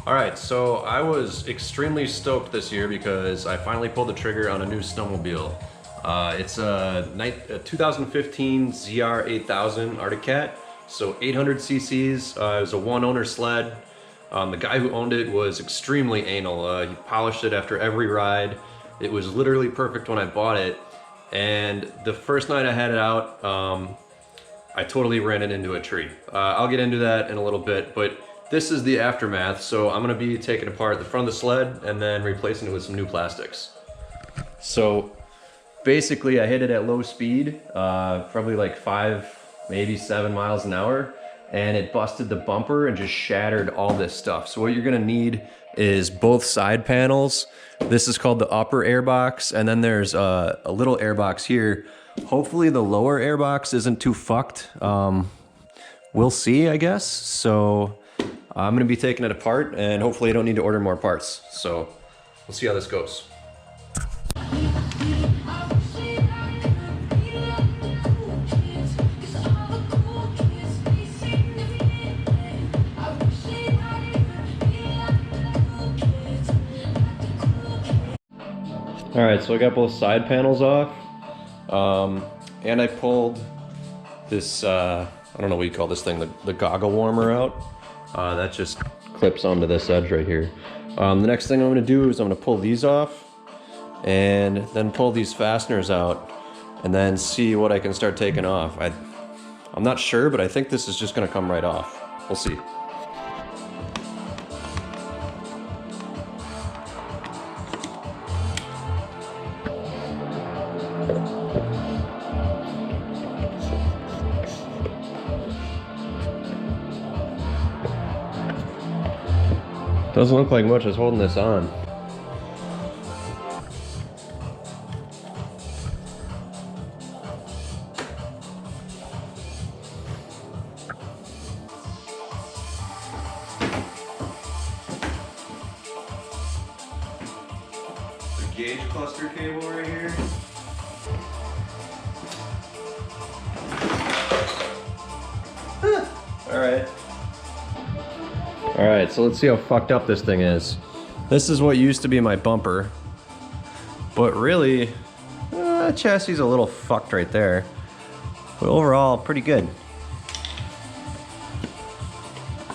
Alright, so I was extremely stoked this year because I finally pulled the trigger on a new snowmobile. It's a 2015 ZR8000 Arctic Cat, so 800 cc's. It was a one-owner sled. The guy who owned it was extremely anal. He polished it after every ride. It was literally perfect when I bought it, and the first night I had it out, I totally ran it into a tree. I'll get into that in a little bit, but this is the aftermath. So I'm gonna be taking apart the front of the sled and then replacing it with some new plastics. So basically I hit it at low speed, probably like 5, maybe 7 miles an hour, and it busted the bumper and just shattered all this stuff. So what you're gonna need is both side panels. This is called the upper airbox, and then there's a little airbox here. Hopefully the lower airbox isn't too fucked. We'll see, I guess. So I'm gonna be taking it apart, and hopefully I don't need to order more parts. So we'll see how this goes. All right, so I got both side panels off, and I pulled this, I don't know what you call this thing, the goggle warmer out. That just clips onto this edge right here. The next thing I'm gonna do is I'm gonna pull these off and then pull these fasteners out and then see what I can start taking off. I'm not sure, but I think this is just gonna come right off. We'll see. Doesn't look like much is holding this on. The gauge cluster cable right here. All right. Alright, so let's see how fucked up this thing is. This is what used to be my bumper, but really, the chassis is a little fucked right there. But overall, pretty good.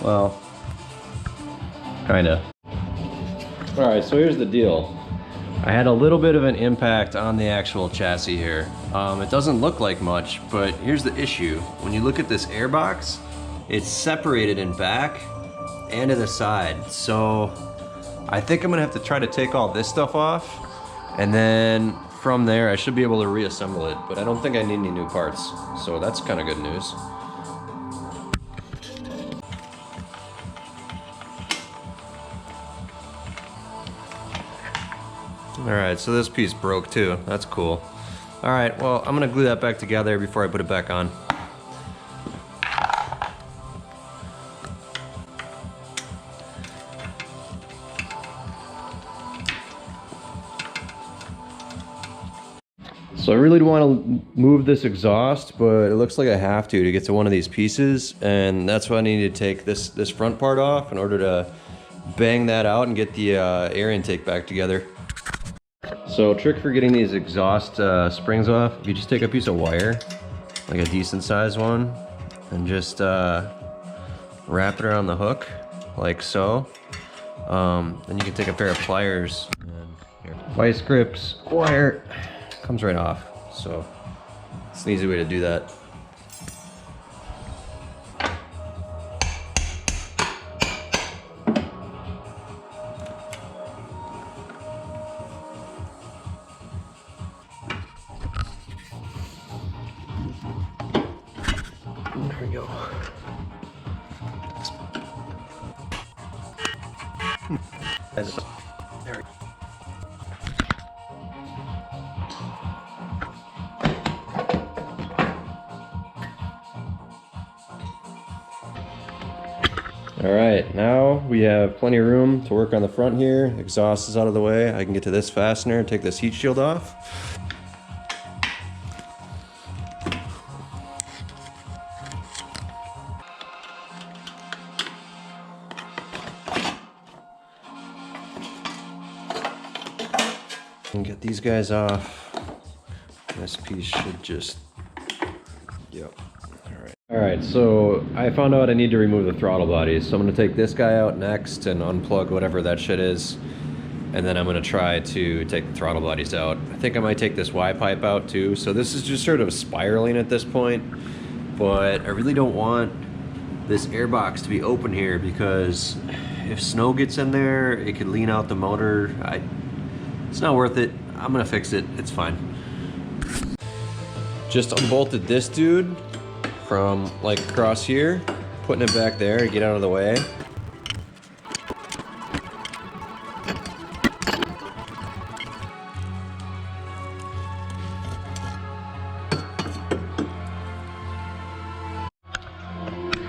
Well, kinda. Alright, so here's the deal. I had a little bit of an impact on the actual chassis here. It doesn't look like much, but here's the issue. When you look at this airbox, it's separated in back and to the side. So I think I'm gonna have to try to take all this stuff off, and then from there I should be able to reassemble it, but I don't think I need any new parts. So that's kind of good news. All right, so this piece broke too. That's cool. All right, well, I'm gonna glue that back together before I put it back on. So I really want to move this exhaust, but it looks like I have to get to one of these pieces, and that's why I need to take this front part off in order to bang that out and get the air intake back together. So trick for getting these exhaust springs off, if you just take a piece of wire, like a decent sized one, and just wrap it around the hook, like so. Then you can take a pair of pliers, and here, vice grips, wire, comes right off. So it's an easy way to do that. There we go. There we go. All right, now we have plenty of room to work on the front here. Exhaust is out of the way. I can get to this fastener and take this heat shield off. And get these guys off. This piece should just, yep. All right, so I found out I need to remove the throttle bodies. So I'm gonna take this guy out next and unplug whatever that shit is. And then I'm gonna try to take the throttle bodies out. I think I might take this Y pipe out too. So this is just sort of spiraling at this point, but I really don't want this airbox to be open here because if snow gets in there, it could lean out the motor. It's not worth it. I'm gonna fix it, it's fine. Just unbolted this dude from like across here, putting it back there to get out of the way.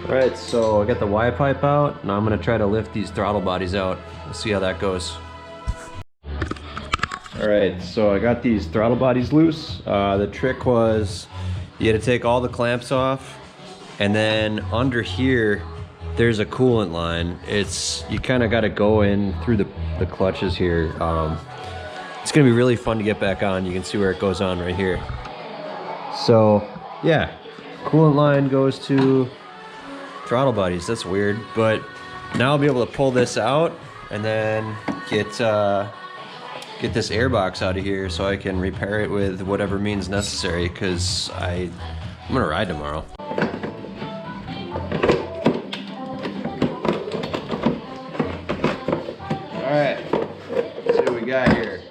Alright, so I got the Y pipe out. Now I'm gonna try to lift these throttle bodies out. We'll see how that goes. Alright, so I got these throttle bodies loose. The trick was you had to take all the clamps off, and then under here there's a coolant line. You kind of got to go in through the clutches here. It's gonna be really fun to get back on. You can see where it goes on right here. So yeah, coolant line goes to throttle bodies. That's weird, but now I'll be able to pull this out and then get this airbox out of here so I can repair it with whatever means necessary, because I'm gonna ride tomorrow. Alright, let's see what we got here.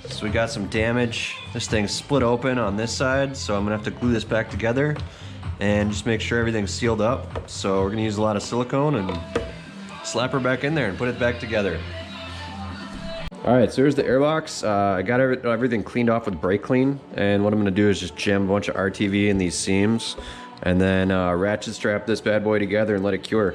So we got some damage. This thing's split open on this side, so I'm gonna have to glue this back together and just make sure everything's sealed up. So we're gonna use a lot of silicone and slap her back in there and put it back together. All right, so here's the airbox. I got everything cleaned off with brake clean, and what I'm gonna do is just jam a bunch of RTV in these seams and then ratchet strap this bad boy together and let it cure.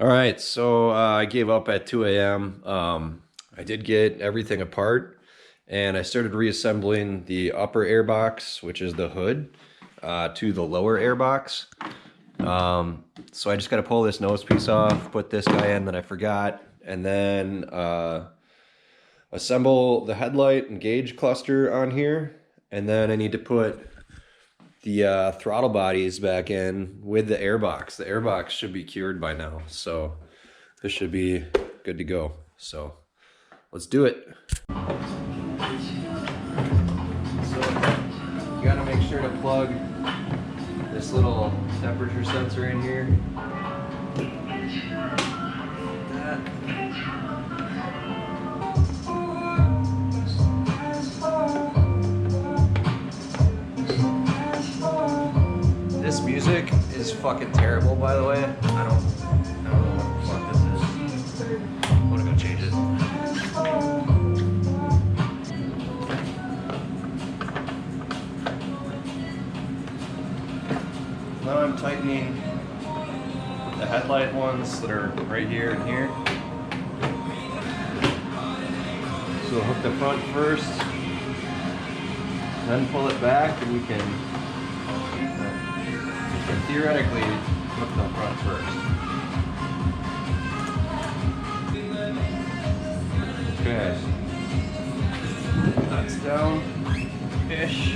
All right, so I gave up at 2 a.m. I did get everything apart, and I started reassembling the upper airbox, which is the hood, to the lower airbox. So I just got to pull this nose piece off, put this guy in that I forgot, and then assemble the headlight and gauge cluster on here, and then I need to put the throttle bodies back in with the airbox. The airbox should be cured by now, so this should be good to go. So let's do it. So you gotta make sure to plug this little temperature sensor in here. This music is fucking terrible, by the way. I don't know what the fuck this is. I'm gonna go change it. Now I'm tightening the headlight ones that are right here and here. So we'll hook the front first, then pull it back, and we can theoretically hook the front first. Okay. fish.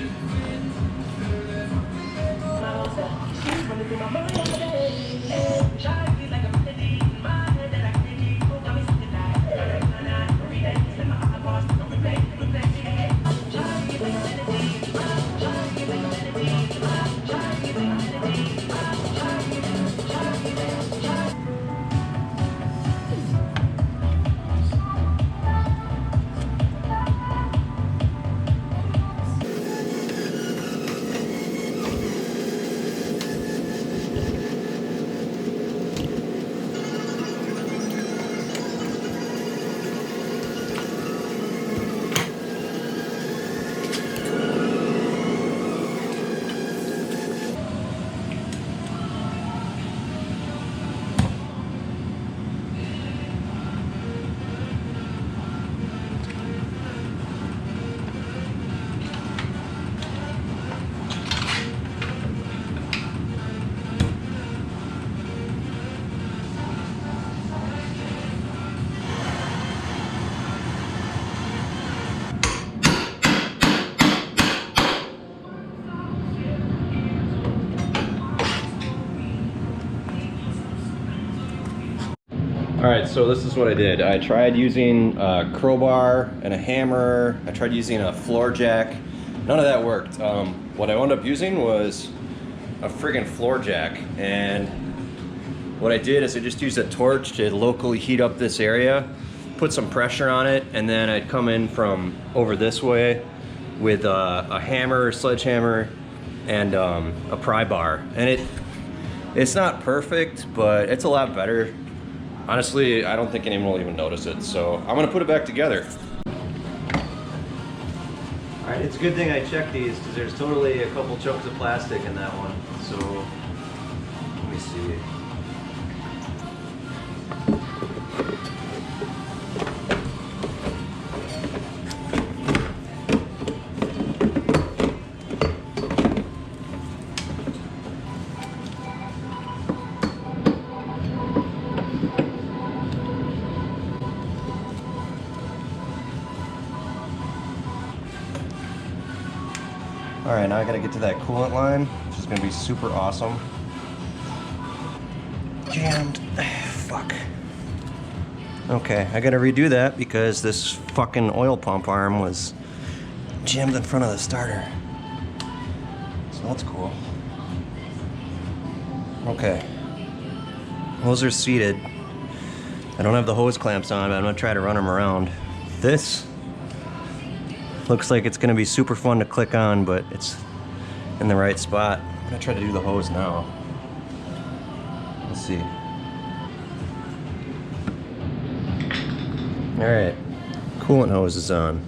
All right, so this is what I did. I tried using a crowbar and a hammer. I tried using a floor jack. None of that worked. What I wound up using was a friggin' floor jack. And what I did is I just used a torch to locally heat up this area, put some pressure on it, and then I'd come in from over this way with a hammer, sledgehammer, and a pry bar. And it's not perfect, but it's a lot better. Honestly, I don't think anyone will even notice it, so I'm gonna put it back together. All right, it's a good thing I checked these because there's totally a couple chunks of plastic in that one. So, let me see. All right, now I gotta get to that coolant line, which is gonna be super awesome. Jammed, fuck. Okay, I gotta redo that because this fucking oil pump arm was jammed in front of the starter. So that's cool. Okay, hose are seated. I don't have the hose clamps on, but I'm gonna try to run them around. This looks like it's gonna be super fun to click on, but it's in the right spot. I'm gonna try to do the hose now. Let's see. All right, coolant hose is on.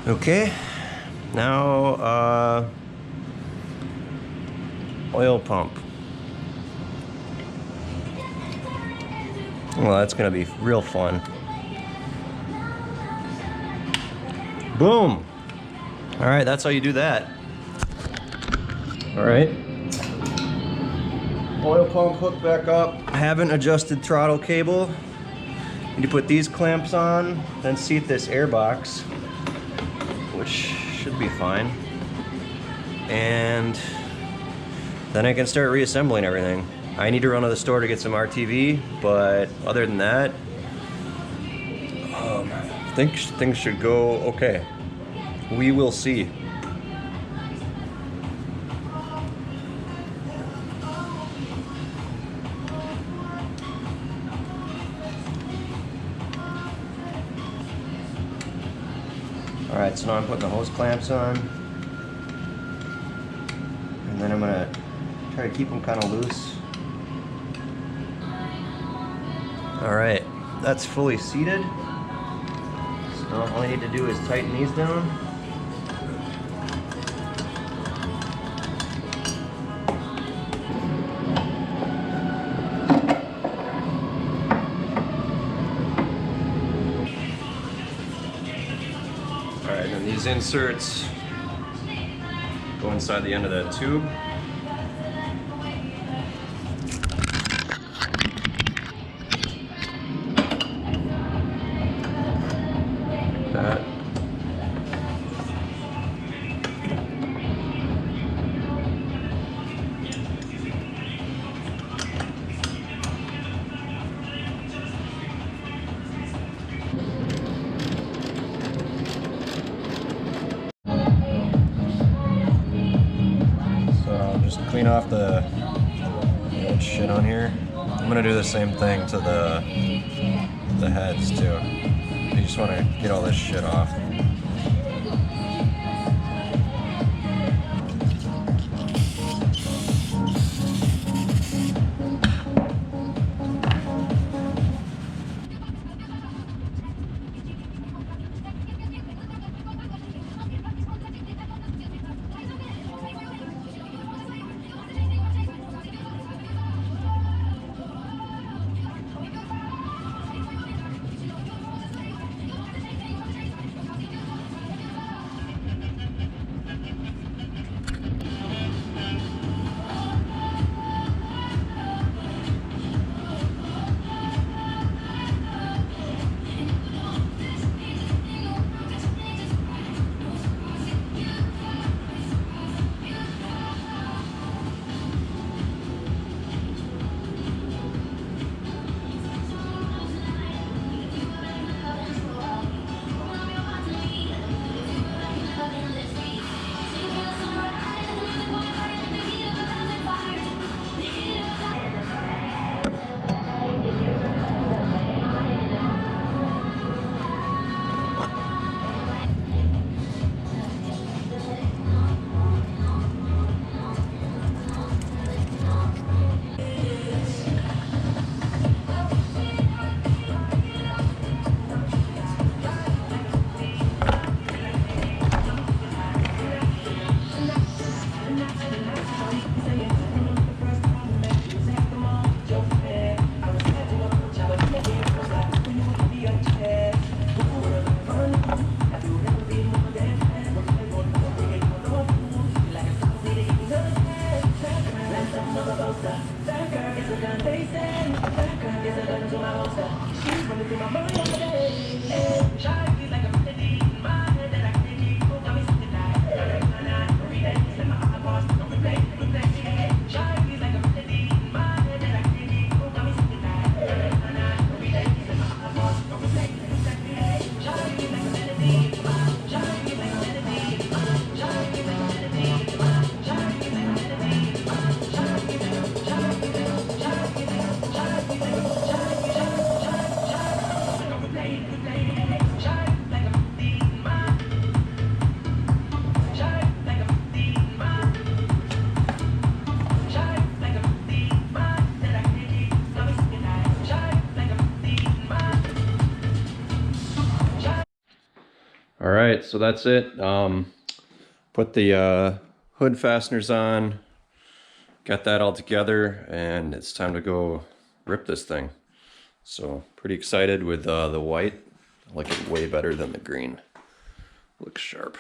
Okay, now oil pump. Well, that's gonna be real fun. Boom! All right, that's how you do that. All right. Oil pump hooked back up. I haven't adjusted throttle cable. Need to put these clamps on, then seat this airbox, which should be fine. And then I can start reassembling everything. I need to run to the store to get some RTV, but other than that, I think things should go okay. We will see. All right, so now I'm putting the hose clamps on, and then I'm gonna try to keep them kind of loose. All right, that's fully seated. So all I need to do is tighten these down. All right, and these inserts go inside the end of that tube. Just clean off the old shit on here. I'm gonna do the same thing to the heads too. You just want to get all this shit off. All right, so that's it. Put the hood fasteners on, got that all together, and it's time to go rip this thing. So pretty excited with the white. I like it way better than the green. Looks sharp.